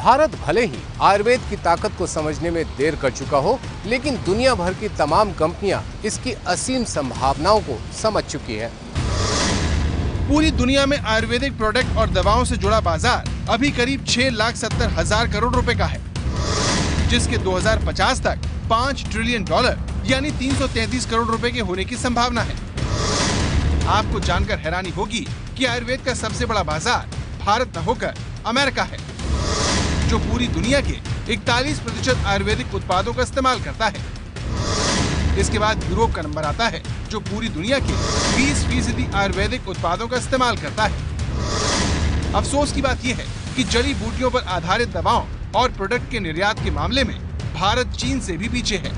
भारत भले ही आयुर्वेद की ताकत को समझने में देर कर चुका हो, लेकिन दुनिया भर की तमाम कंपनियां इसकी असीम संभावनाओं को समझ चुकी है। पूरी दुनिया में आयुर्वेदिक प्रोडक्ट और दवाओं से जुड़ा बाजार अभी करीब 6,70,000 करोड़ रुपए का है, जिसके 2050 तक $5 ट्रिलियन यानी 333 करोड़ रुपए के होने की संभावना है। आपको जानकर हैरानी होगी कि आयुर्वेद का सबसे बड़ा बाजार भारत न होकर अमेरिका है, जो पूरी दुनिया के 41% आयुर्वेदिक उत्पादों का इस्तेमाल करता है। इसके बाद यूरोप का नंबर आता है, जो पूरी दुनिया के 20% आयुर्वेदिक उत्पादों का इस्तेमाल करता है। अफसोस की बात यह है कि जड़ी बूटियों पर आधारित दवाओं और प्रोडक्ट के निर्यात के मामले में भारत चीन से भी पीछे है।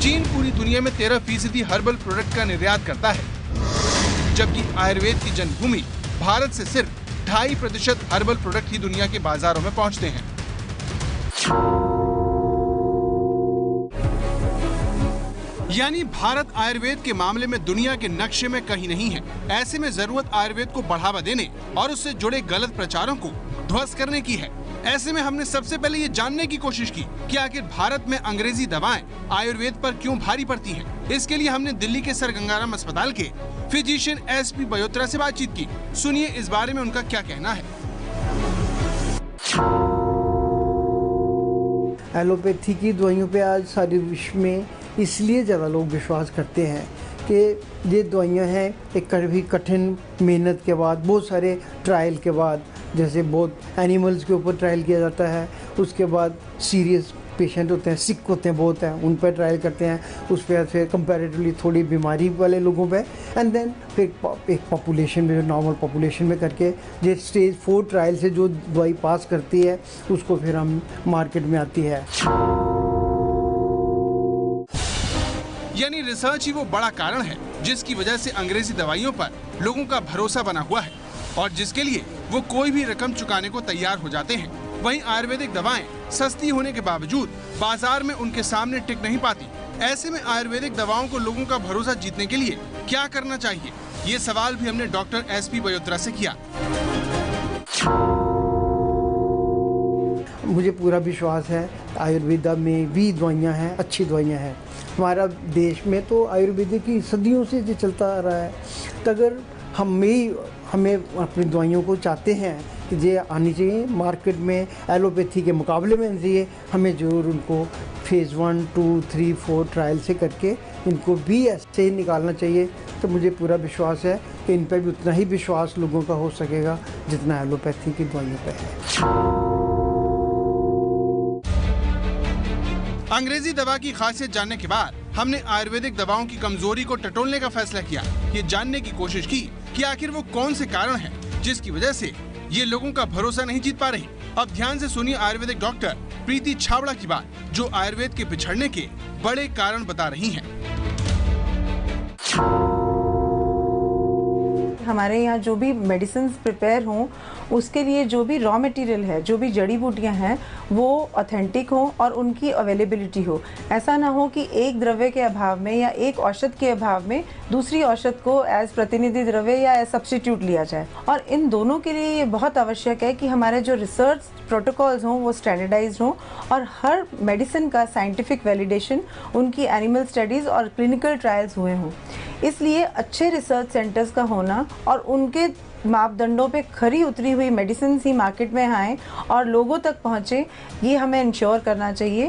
चीन पूरी दुनिया में 13% हर्बल प्रोडक्ट का निर्यात करता है, जबकि आयुर्वेद की जन्मभूमि भारत से सिर्फ 2.5% हर्बल प्रोडक्ट ही दुनिया के बाजारों में पहुंचते हैं। यानी भारत आयुर्वेद के मामले में दुनिया के नक्शे में कहीं नहीं है। ऐसे में जरूरत आयुर्वेद को बढ़ावा देने और उससे जुड़े गलत प्रचारों को ध्वस्त करने की है। ऐसे में हमने सबसे पहले ये जानने की कोशिश की कि आखिर भारत में अंग्रेजी दवाएं आयुर्वेद पर क्यों भारी पड़ती हैं। इसके लिए हमने दिल्ली के सर गंगाराम अस्पताल के फिजिशियन SP बयोत्रा से बातचीत की। सुनिए इस बारे में उनका क्या कहना है। एलोपैथी की दवाइयों पे आज सारे विश्व में इसलिए ज़्यादा लोग विश्वास करते हैं कि ये दवाइयाँ हैं एक कभी कठिन मेहनत के बाद, बहुत सारे ट्रायल के बाद, जैसे बहुत एनिमल्स के ऊपर ट्रायल किया जाता है, उसके बाद सीरियस पेशेंट होते हैं, सिक होते हैं बहुत हैं, उन पर ट्रायल करते हैं, उस पर फिर कंपैरेटिवली थोड़ी बीमारी वाले लोगों पे, एंड देन फिर एक पॉपुलेशन में, नॉर्मल पॉपुलेशन में करके जो स्टेज 4 ट्रायल से जो दवाई पास करती है उसको फिर हम मार्केट में आती है। यानी रिसर्च ही वो बड़ा कारण है जिसकी वजह से अंग्रेजी दवाइयों पर लोगों का भरोसा बना हुआ है और जिसके लिए वो कोई भी रकम चुकाने को तैयार हो जाते हैं। वहीं आयुर्वेदिक दवाएं सस्ती होने के बावजूद बाजार में उनके सामने टिक नहीं पाती। ऐसे में आयुर्वेदिक दवाओं को लोगों का भरोसा जीतने के लिए क्या करना चाहिए, ये सवाल भी हमने डॉक्टर SP बयोत्रा से किया। मुझे पूरा विश्वास है आयुर्वेदा में भी दवाइयाँ हैं, अच्छी दवाइयाँ हैं। हमारा देश में तो आयुर्वेदिक की सदियों से जो चलता आ रहा है, तो अगर हमें अपनी दवाइयों को चाहते हैं कि ये आनी चाहिए मार्केट में, एलोपैथी के मुकाबले में आनी चाहिए, हमें ज़रूर उनको फेज़ 1, 2, 3, 4 ट्रायल से करके इनको भी ऐसे ही निकालना चाहिए। तो मुझे पूरा विश्वास है कि इन पर भी उतना ही विश्वास लोगों का हो सकेगा जितना एलोपैथी की दवाइयों पर है। अंग्रेजी दवा की खासियत जानने के बाद हमने आयुर्वेदिक दवाओं की कमजोरी को टटोलने का फैसला किया। ये जानने की कोशिश की कि आखिर वो कौन से कारण हैं जिसकी वजह से ये लोगों का भरोसा नहीं जीत पा रही। अब ध्यान से सुनिए आयुर्वेदिक डॉक्टर प्रीति छाबड़ा की बात, जो आयुर्वेद के पिछड़ने के बड़े कारण बता रही हैं। हमारे यहाँ जो भी मेडिसिन प्रिपेयर हों उसके लिए जो भी रॉ मटेरियल है, जो भी जड़ी बूटियाँ हैं, वो ऑथेंटिक हो और उनकी अवेलेबिलिटी हो। ऐसा ना हो कि एक द्रव्य के अभाव में या एक औषध के अभाव में दूसरी औषध को एज प्रतिनिधि द्रव्य या एज सब्स्टिट्यूट लिया जाए। और इन दोनों के लिए ये बहुत आवश्यक है कि हमारे जो रिसर्च प्रोटोकॉल्स हों वो स्टैंडर्डाइज हों और हर मेडिसिन का साइंटिफिक वैलिडेशन, उनकी एनिमल स्टडीज़ और क्लिनिकल ट्रायल्स हुए हों। इसलिए अच्छे रिसर्च सेंटर्स का होना और उनके मापदंडों पे खरी उतरी हुई मेडिसिन ही मार्केट में आए और लोगों तक पहुंचे, ये हमें इंश्योर करना चाहिए।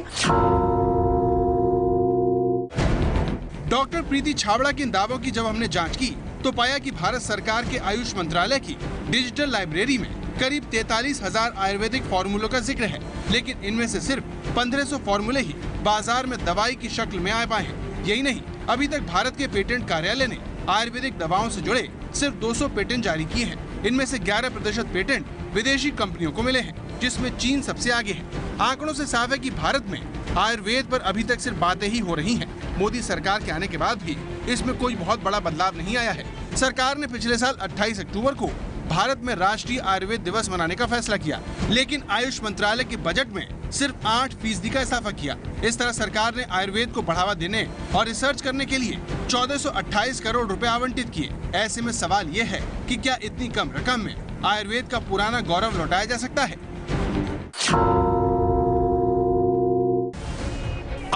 डॉक्टर प्रीति छाबड़ा के इन दावों की जब हमने जांच की तो पाया कि भारत सरकार के आयुष मंत्रालय की डिजिटल लाइब्रेरी में करीब 43,000 आयुर्वेदिक फॉर्मूलों का जिक्र है, लेकिन इनमें से सिर्फ 1500 फॉर्मूले ही बाजार में दवाई की शक्ल में आ पाए हैं। यही नहीं, अभी तक भारत के पेटेंट कार्यालय ने आयुर्वेदिक दवाओं से जुड़े सिर्फ 200 पेटेंट जारी किए हैं। इनमें से 11% पेटेंट विदेशी कंपनियों को मिले हैं, जिसमें चीन सबसे आगे है। आंकड़ों से साफ है कि भारत में आयुर्वेद पर अभी तक सिर्फ बातें ही हो रही हैं। मोदी सरकार के आने के बाद भी इसमें कोई बहुत बड़ा बदलाव नहीं आया है। सरकार ने पिछले साल 28 अक्टूबर को भारत में राष्ट्रीय आयुर्वेद दिवस मनाने का फैसला किया, लेकिन आयुष मंत्रालय के बजट में सिर्फ 8% का इजाफा किया। इस तरह सरकार ने आयुर्वेद को बढ़ावा देने और रिसर्च करने के लिए 1428 करोड़ रुपए आवंटित किए। ऐसे में सवाल ये है कि क्या इतनी कम रकम में आयुर्वेद का पुराना गौरव लौटाया जा सकता है?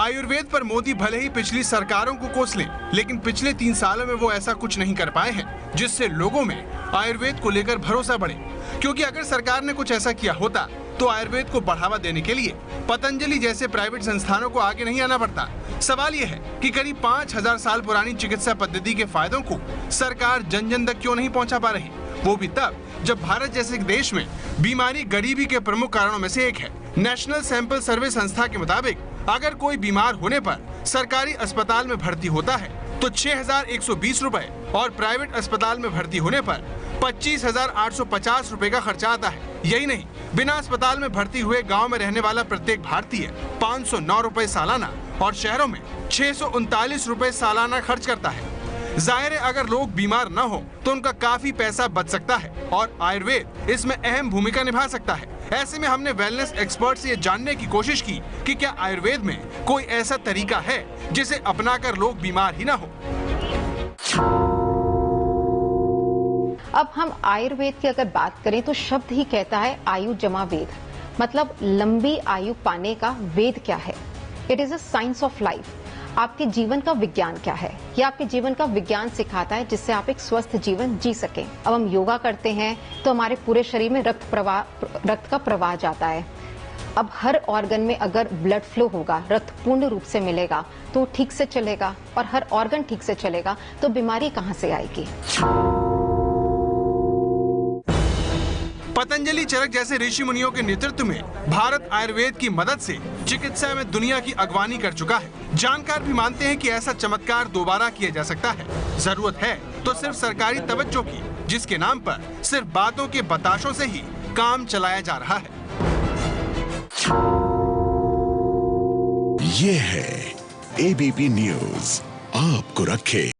आयुर्वेद पर मोदी भले ही पिछली सरकारों को कोस लें, लेकिन पिछले 3 सालों में वो ऐसा कुछ नहीं कर पाए हैं जिससे लोगों में आयुर्वेद को लेकर भरोसा बढ़े। क्योंकि अगर सरकार ने कुछ ऐसा किया होता तो आयुर्वेद को बढ़ावा देने के लिए पतंजलि जैसे प्राइवेट संस्थानों को आगे नहीं आना पड़ता। सवाल ये है कि करीब 5000 साल पुरानी चिकित्सा पद्धति के फायदों को सरकार जन जन तक क्यों नहीं पहुंचा पा रही, वो भी तब जब भारत जैसे देश में बीमारी गरीबी के प्रमुख कारणों में से एक है। नेशनल सैंपल सर्वे संस्था के मुताबिक अगर कोई बीमार होने पर सरकारी अस्पताल में भर्ती होता है तो 6120 रुपए और प्राइवेट अस्पताल में भर्ती होने पर 25,850 रुपए का खर्चा आता है। यही नहीं, बिना अस्पताल में भर्ती हुए गांव में रहने वाला प्रत्येक भारतीय 509 रुपए सालाना और शहरों में 639 रुपए सालाना खर्च करता है। जाहिर है अगर लोग बीमार न हो तो उनका काफी पैसा बच सकता है और आयुर्वेद इसमें अहम भूमिका निभा सकता है। ऐसे में हमने वेलनेस एक्सपर्ट से ये जानने की कोशिश की कि क्या आयुर्वेद में कोई ऐसा तरीका है जिसे अपनाकर लोग बीमार ही ना हो। अब हम आयुर्वेद की अगर बात करें तो शब्द ही कहता है आयु जमा वेद, मतलब लंबी आयु पाने का वेद क्या है। It is a science of life. आपके जीवन का विज्ञान क्या है, यह आपके जीवन का विज्ञान सिखाता है जिससे आप एक स्वस्थ जीवन जी सकें। अब हम योगा करते हैं तो हमारे पूरे शरीर में रक्त का प्रवाह जाता है। अब हर ऑर्गन में अगर ब्लड फ्लो होगा, रक्त पूर्ण रूप से मिलेगा तो ठीक से चलेगा, और हर ऑर्गन ठीक से चलेगा तो बीमारी कहां से आएगी। पतंजलि चरक जैसे ऋषि मुनियों के नेतृत्व में भारत आयुर्वेद की मदद से चिकित्सा में दुनिया की अगवानी कर चुका है। जानकार भी मानते हैं कि ऐसा चमत्कार दोबारा किया जा सकता है। जरूरत है तो सिर्फ सरकारी तवज्जो की, जिसके नाम पर सिर्फ बातों के बताशों से ही काम चलाया जा रहा है। ये है एबीपी न्यूज़, आपको रखे